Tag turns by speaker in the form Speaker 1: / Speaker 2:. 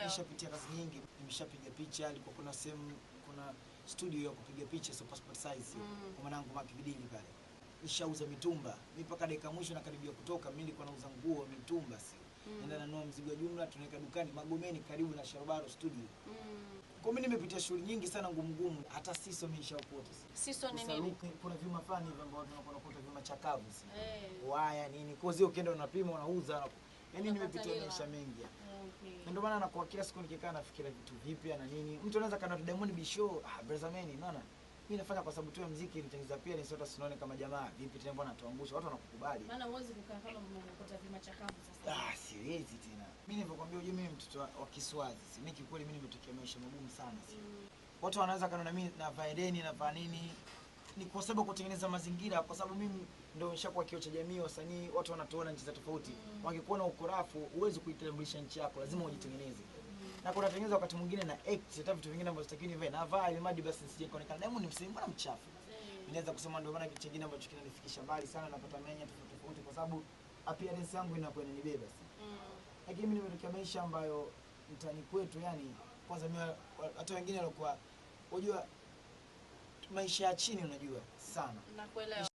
Speaker 1: Nishapitia kazi nyingi, nimeshapiga picha, alikuwa kuna sehemu kuna studio ya kupiga picha so passport size. Kwa mwanangu Makibidini pale. Nishauza mitumba. Mimi mpaka dakika mwisho nakaribia kutoka, mimi nilikuwa nauza nguo mitumba sio. Nenda nanunua mzigo wa jumla tunaweka dukani Magomeni karibu na Sharobaro studio. Kwa mimi nimepitia shughuli nyingi sana ngumu, hata siso nimeshaokota.
Speaker 2: Siso ni nini?
Speaker 1: Kuna vyuma fani hivyo ambao tunakuta vyuma chakavu sio. Waya nini? Kwa hiyo ukienda unapima unauza. Yaani nimepitia maisha mengi. Ndio maana nakuwa kila siku nikikaa nafikiria vitu vipya na nini. Mtu anaweza kana Diamond Bisho, Brazameni, unaona? Mimi nafanya kwa sababu tu ya muziki nitengeneza pia nisota sinaone kama jamaa vipi tena mbona tuangusha watu wanakukubali.
Speaker 2: Maana huwezi kukaa kama umekota vyuma chakavu sasa.
Speaker 1: Siwezi tena. Mimi nilipokuambia uje mimi mtoto wa Kiswazi. Mimi kikweli mimi nimetokea maisha magumu sana. Watu wanaweza kana mimi na vaedeni na va nini. Ni kwa sababu kutengeneza mazingira kwa sababu mimi ndio nishakuwa kioo cha jamii wasanii watu wanatuona nchi za tofauti. Wakikuona ukorafu huwezi kuitambulisha nchi yako lazima ujitengeneze. Na kuna tengeneza wakati mwingine na act hata vitu vingine ambavyo sitakiwi nivae na vaa ili madi basi nisije kuonekana Diamond ni msanii mbona mchafu. Ninaweza kusema ndio maana kitu kingine ambacho kinanifikisha mbali sana napata menya tofauti kwa sababu appearance yangu inakuwa inanibeba sana. Lakini mimi nimetokea maisha ambayo mtani kwetu yani kwanza mimi hata wengine walikuwa unajua maisha ya chini unajua sana.
Speaker 2: Nakuelewa.